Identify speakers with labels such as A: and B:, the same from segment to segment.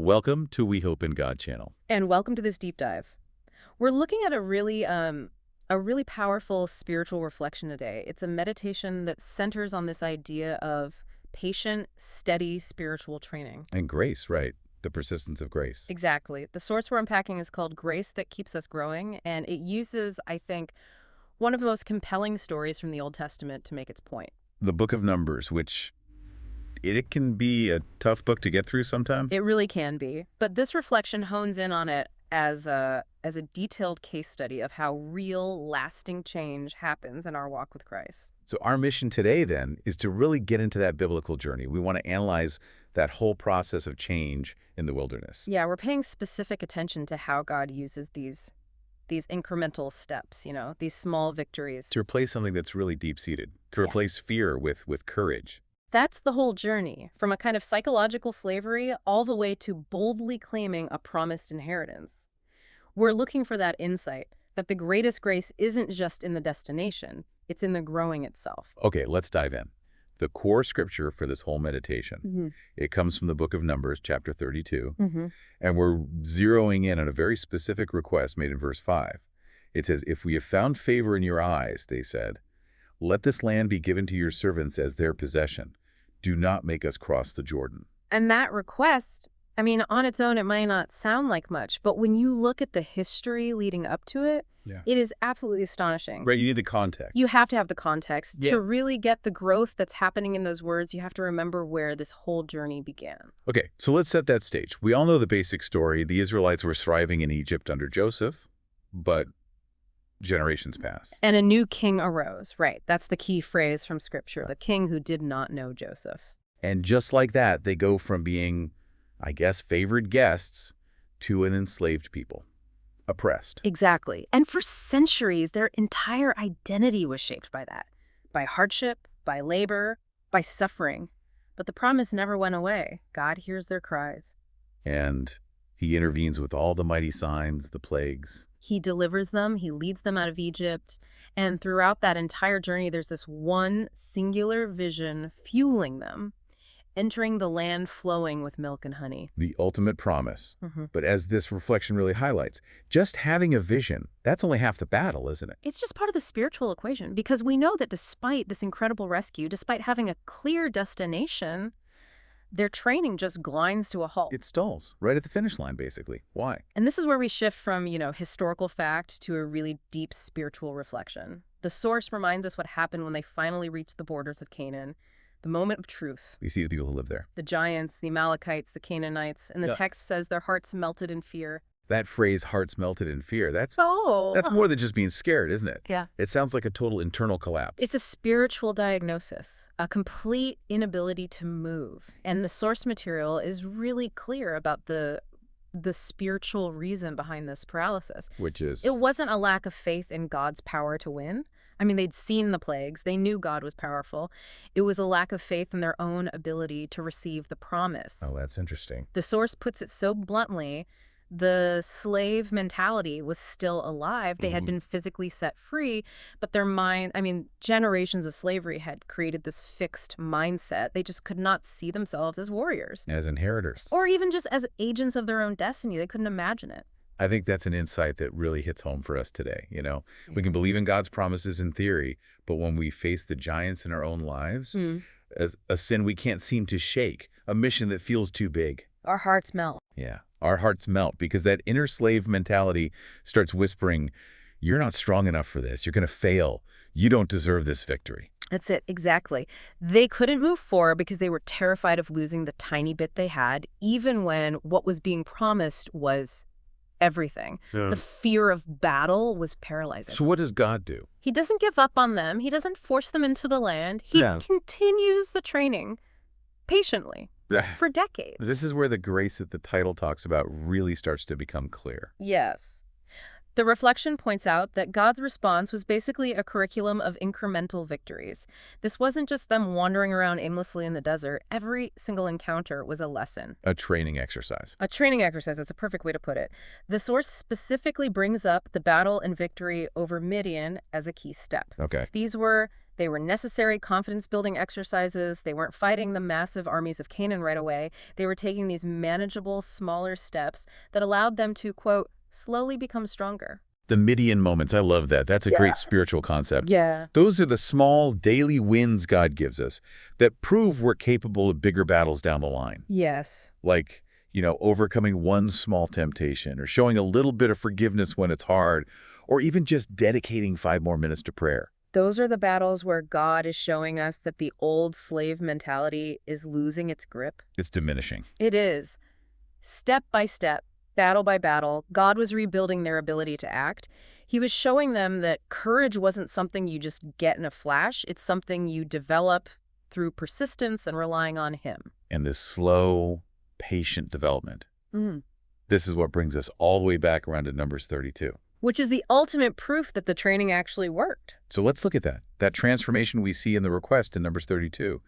A: Welcome to We Hope in God channel.
B: And welcome to this deep dive. We're looking at a really powerful spiritual reflection today. It's a meditation that centers on this idea of patient, steady spiritual training.
A: And grace, right? The persistence of grace.
B: Exactly. The source we're unpacking is called Grace That Keeps Us Growing, and it uses, I think, one of the most compelling stories from the Old Testament to make its point.
A: The book of Numbers, which it can be a tough book to get through sometimes.
B: It really can be. But this reflection hones in on it as a detailed case study of how real, lasting change happens in our walk with Christ.
A: So our mission today, then, is to really get into that biblical journey. We want to analyze that whole process of change in the wilderness.
B: Yeah, we're paying specific attention to how God uses these incremental steps, these small victories.
A: To replace something that's really deep-seated, to replace fear with courage.
B: That's the whole journey, from a kind of psychological slavery all the way to boldly claiming a promised inheritance. We're looking for that insight, that the greatest grace isn't just in the destination, it's in the growing itself.
A: Okay, let's dive in. The core scripture for this whole meditation, it comes from the book of Numbers, chapter 32, and we're zeroing in on a very specific request made in verse 5. It says, "If we have found favor in your eyes," they said, "let this land be given to your servants as their possession. Do not make us cross the Jordan."
B: And that request, on its own, it might not sound like much, but when you look at the history leading up to it, it is absolutely astonishing.
A: Right, you need the context.
B: You have to have the context. To really get the growth that's happening in those words, you have to remember where this whole journey began.
A: Okay, so let's set that stage. We all know the basic story. The Israelites were thriving in Egypt under Joseph, but generations passed.
B: And a new king arose. Right, that's the key phrase from Scripture, the king who did not know Joseph.
A: And just like that, they go from being, I guess, favored guests to an enslaved people. Oppressed.
B: Exactly. And for centuries, their entire identity was shaped by that. By hardship, by labor, by suffering. But the promise never went away. God hears their cries.
A: And he intervenes with all the mighty signs, the plagues.
B: He delivers them. He leads them out of Egypt. And throughout that entire journey, there's this one singular vision fueling them, entering the land flowing with milk and honey.
A: The ultimate promise. But as this reflection really highlights, just having a vision, that's only half the battle, isn't it?
B: It's just part of the spiritual equation, because we know that despite this incredible rescue, despite having a clear destination, their training just grinds to a halt.
A: It stalls right at the finish line, basically. Why?
B: And this is where we shift from, historical fact to a really deep spiritual reflection. The source reminds us what happened when they finally reached the borders of Canaan. The moment of truth.
A: We see the people who live there.
B: The giants, the Amalekites, the Canaanites. And the text says their hearts melted in fear.
A: That phrase, hearts melted in fear, that's more than just being scared, isn't it?
B: Yeah.
A: It sounds like a total internal collapse.
B: It's a spiritual diagnosis, a complete inability to move. And the source material is really clear about the spiritual reason behind this paralysis.
A: Which is?
B: It wasn't a lack of faith in God's power to win. They'd seen the plagues. They knew God was powerful. It was a lack of faith in their own ability to receive the promise.
A: Oh, that's interesting.
B: The source puts it so bluntly, the slave mentality was still alive. They had been physically set free, but their mind, generations of slavery had created this fixed mindset. They just could not see themselves as warriors.
A: As inheritors.
B: Or even just as agents of their own destiny. They couldn't imagine it.
A: I think that's an insight that really hits home for us today. We can believe in God's promises in theory, but when we face the giants in our own lives, as a sin we can't seem to shake, a mission that feels too big.
B: Our hearts melt.
A: Yeah, our hearts melt because that inner slave mentality starts whispering, "You're not strong enough for this. You're going to fail. You don't deserve this victory."
B: That's it, exactly. They couldn't move forward because they were terrified of losing the tiny bit they had, even when what was being promised was everything. The fear of battle was paralyzing.
A: So what does God do?
B: He doesn't give up on them. He doesn't force them into the land. He continues the training patiently for decades.
A: This is where the grace that the title talks about really starts to become clear.
B: Yes. The reflection points out that God's response was basically a curriculum of incremental victories. This wasn't just them wandering around aimlessly in the desert. Every single encounter was a lesson.
A: A training exercise.
B: A training exercise, that's a perfect way to put it. The source specifically brings up the battle and victory over Midian as a key step.
A: Okay.
B: These were They were necessary confidence-building exercises. They weren't fighting the massive armies of Canaan right away. They were taking these manageable, smaller steps that allowed them to, quote, slowly become stronger.
A: The Midian moments, I love that. That's a great spiritual concept.
B: Yeah.
A: Those are the small daily wins God gives us that prove we're capable of bigger battles down the line.
B: Yes.
A: Like, overcoming one small temptation or showing a little bit of forgiveness when it's hard, or even just dedicating 5 more minutes to prayer.
B: Those are the battles where God is showing us that the old slave mentality is losing its grip.
A: It's diminishing.
B: It is. Step by step, battle by battle, God was rebuilding their ability to act. He was showing them that courage wasn't something you just get in a flash. It's something you develop through persistence and relying on Him.
A: And this slow, patient development. This is what brings us all the way back around to Numbers 32.
B: Which is the ultimate proof that the training actually worked.
A: So let's look at that transformation we see in the request in Numbers 32.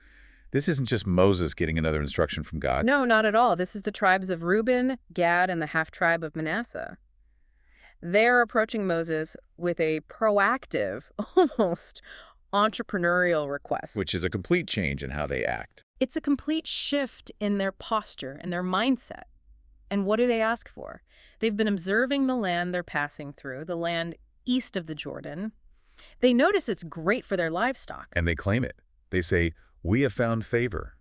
A: This isn't just Moses getting another instruction from God.
B: No, not at all. This is the tribes of Reuben, Gad, and the half-tribe of Manasseh. They're approaching Moses with a proactive, almost entrepreneurial request.
A: Which is a complete change in how they act.
B: It's a complete shift in their posture and their mindset. And what do they ask for? They've been observing the land they're passing through, the land east of the Jordan. They notice it's great for their livestock.
A: And they claim it. They say, "We have found favor.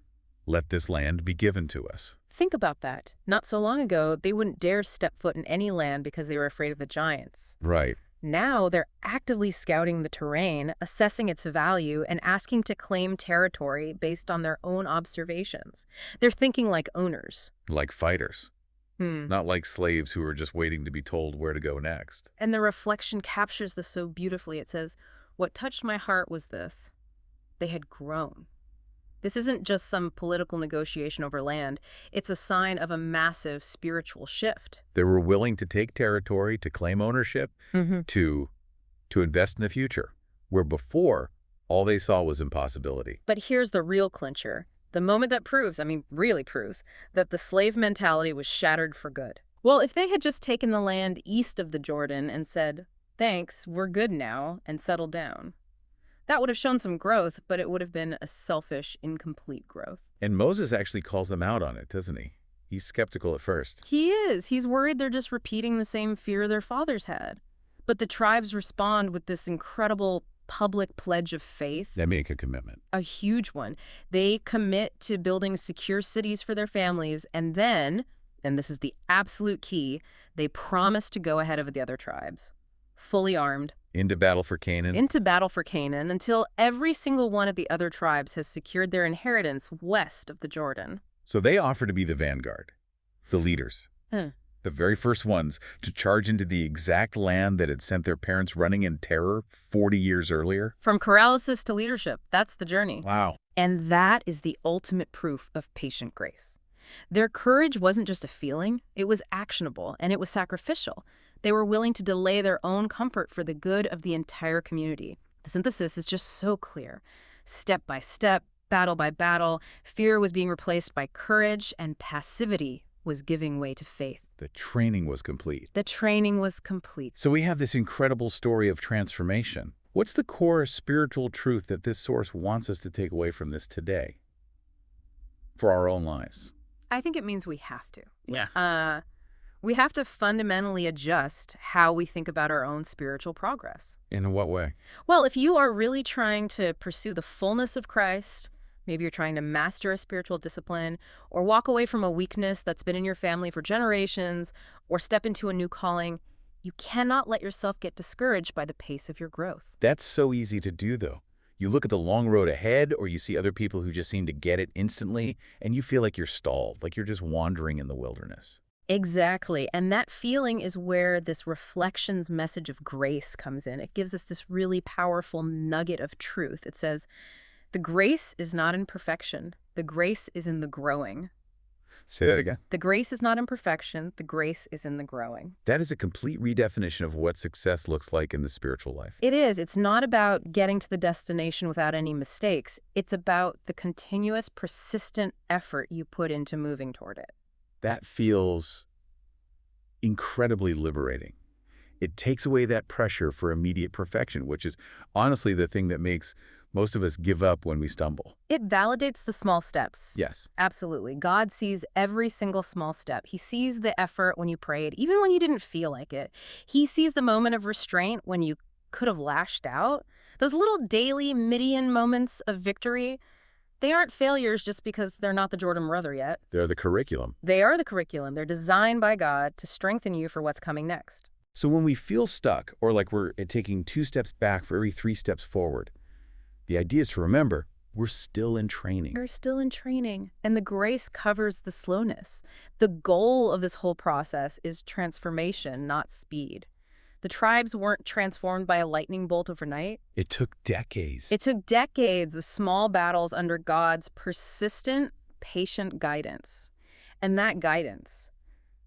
A: Let this land be given to us."
B: Think about that. Not so long ago, they wouldn't dare step foot in any land because they were afraid of the giants.
A: Right.
B: Now they're actively scouting the terrain, assessing its value, and asking to claim territory based on their own observations. They're thinking like owners.
A: Like fighters. Not like slaves who are just waiting to be told where to go next.
B: And the reflection captures this so beautifully. It says, "What touched my heart was this. They had grown." This isn't just some political negotiation over land. It's a sign of a massive spiritual shift.
A: They were willing to take territory, to claim ownership, to invest in the future, where before, all they saw was impossibility.
B: But here's the real clincher. The moment that proves, really proves, that the slave mentality was shattered for good. Well, if they had just taken the land east of the Jordan and said, "Thanks, we're good now," and settled down, that would have shown some growth, but it would have been a selfish, incomplete growth.
A: And Moses actually calls them out on it, doesn't he? He's skeptical at first.
B: He is. He's worried they're just repeating the same fear their fathers had. But the tribes respond with this incredible public pledge of faith.
A: They make a commitment.
B: A huge one. They commit to building secure cities for their families, and then, and this is the absolute key, they promise to go ahead of the other tribes, fully armed.
A: Into battle for Canaan.
B: Into battle for Canaan until every single one of the other tribes has secured their inheritance west of the Jordan.
A: So they offer to be the vanguard, the leaders. The very first ones to charge into the exact land that had sent their parents running in terror 40 years earlier.
B: From paralysis to leadership, that's the journey.
A: Wow.
B: And that is the ultimate proof of patient grace. Their courage wasn't just a feeling, it was actionable, and it was sacrificial. They were willing to delay their own comfort for the good of the entire community. The synthesis is just so clear. Step by step, battle by battle, fear was being replaced by courage, and passivity was giving way to faith.
A: The training was complete.
B: The training was complete.
A: So we have this incredible story of transformation. What's the core spiritual truth that this source wants us to take away from this today for our own lives?
B: I think it means we have to.
A: Yeah.
B: We have to fundamentally adjust how we think about our own spiritual progress.
A: In what way?
B: Well, if you are really trying to pursue the fullness of Christ, maybe you're trying to master a spiritual discipline, or walk away from a weakness that's been in your family for generations, or step into a new calling, you cannot let yourself get discouraged by the pace of your growth.
A: That's so easy to do, though. You look at the long road ahead, or you see other people who just seem to get it instantly, and you feel like you're stalled, like you're just wandering in the wilderness.
B: Exactly. And that feeling is where this reflections message of grace comes in. It gives us this really powerful nugget of truth. It says, the grace is not in perfection. The grace is in the growing.
A: Say that again.
B: The grace is not in perfection. The grace is in the growing.
A: That is a complete redefinition of what success looks like in the spiritual life.
B: It is. It's not about getting to the destination without any mistakes. It's about the continuous, persistent effort you put into moving toward it.
A: That feels incredibly liberating. It takes away that pressure for immediate perfection, which is honestly the thing that makes Most of us give up when we stumble.
B: It validates the small steps.
A: Yes.
B: Absolutely. God sees every single small step. He sees the effort when you prayed, even when you didn't feel like it. He sees the moment of restraint when you could have lashed out. Those little daily Midian moments of victory, they aren't failures just because they're not the Jordan brother yet.
A: They're the curriculum.
B: They are the curriculum. They're designed by God to strengthen you for what's coming next.
A: So when we feel stuck, or like we're taking 2 steps back for every 3 steps forward, the idea is to remember we're still in training.
B: We're still in training, and the grace covers the slowness. The goal of this whole process is transformation, not speed. The tribes weren't transformed by a lightning bolt overnight.
A: It took decades.
B: It took decades of small battles under God's persistent, patient guidance. And that guidance,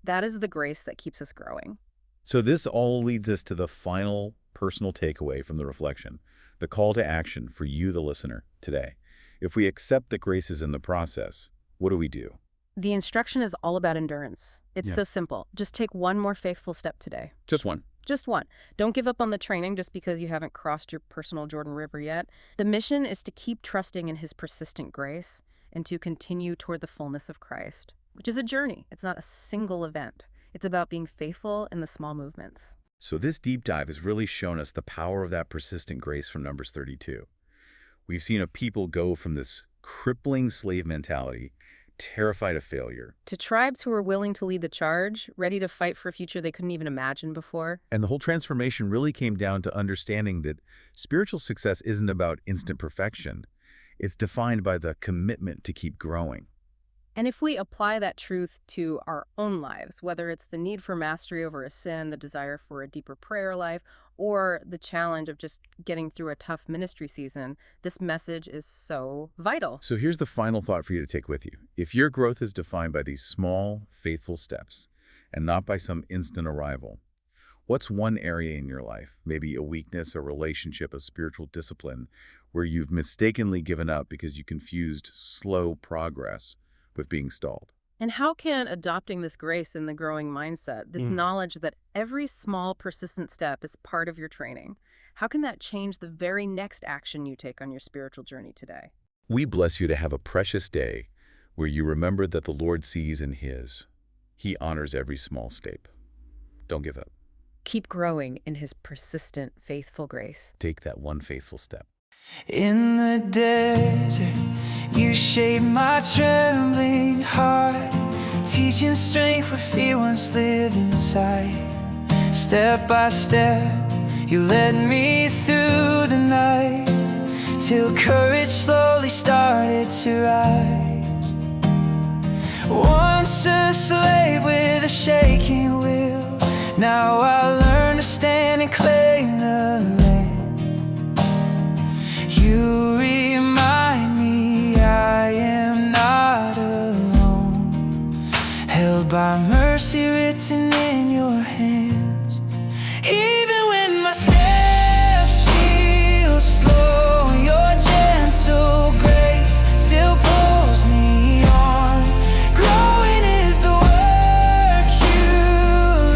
B: that is the grace that keeps us growing.
A: So this all leads us to the final personal takeaway from the reflection, the call to action for you, the listener, today. If we accept that grace is in the process, what do we do?
B: The instruction is all about endurance. It's so simple. Just take one more faithful step today.
A: Just one.
B: Just one. Don't give up on the training just because you haven't crossed your personal Jordan River yet. The mission is to keep trusting in his persistent grace and to continue toward the fullness of Christ, which is a journey. It's not a single event. It's about being faithful in the small movements.
A: So this deep dive has really shown us the power of that persistent grace from Numbers 32. We've seen a people go from this crippling slave mentality, terrified of failure,
B: to tribes who were willing to lead the charge, ready to fight for a future they couldn't even imagine before.
A: And the whole transformation really came down to understanding that spiritual success isn't about instant perfection. It's defined by the commitment to keep growing.
B: And if we apply that truth to our own lives, whether it's the need for mastery over a sin, the desire for a deeper prayer life, or the challenge of just getting through a tough ministry season, this message is so vital.
A: So here's the final thought for you to take with you. If your growth is defined by these small, faithful steps, and not by some instant arrival, what's one area in your life, maybe a weakness, a relationship, a spiritual discipline, where you've mistakenly given up because you confused slow progress with being stalled?
B: And how can adopting this grace in the growing mindset, this knowledge that every small, persistent step is part of your training, how can that change the very next action you take on your spiritual journey today?
A: We bless you to have a precious day where you remember that the Lord sees in His. He honors every small step. Don't give up.
B: Keep growing in His persistent, faithful grace.
A: Take that one faithful step.
C: In the desert, you shaped my trembling heart, teaching strength where fear once lived inside. Step by step, you led me through the night, till courage slowly started to rise. Once a slave with a shaking will, now I learn to stand and claim the land. You remind me I am not alone, held by mercy written in your hands. Even when my steps feel slow, your gentle grace still pulls me on. Growing is the work you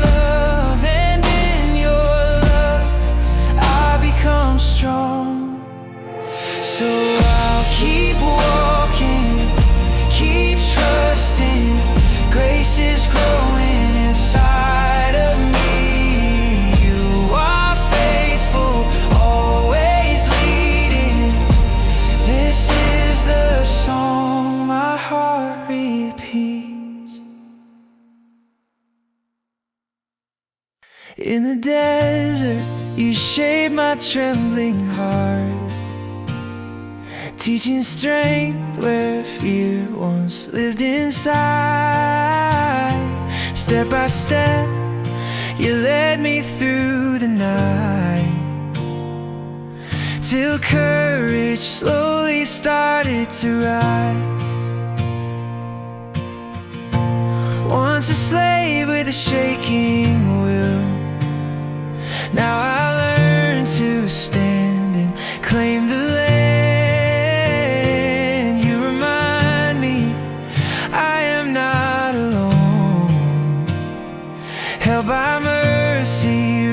C: love, and in your love I become strong. So I'll keep walking, keep trusting. Grace is growing inside of me. You are faithful, always leading. This is the song my heart repeats. In the desert, you shape my trembling heart, teaching strength where fear once lived inside. Step by step, you led me through the night, till courage slowly started to rise. Once a slave with a shaking will, now I learn to stand and claim the land. Held by mercy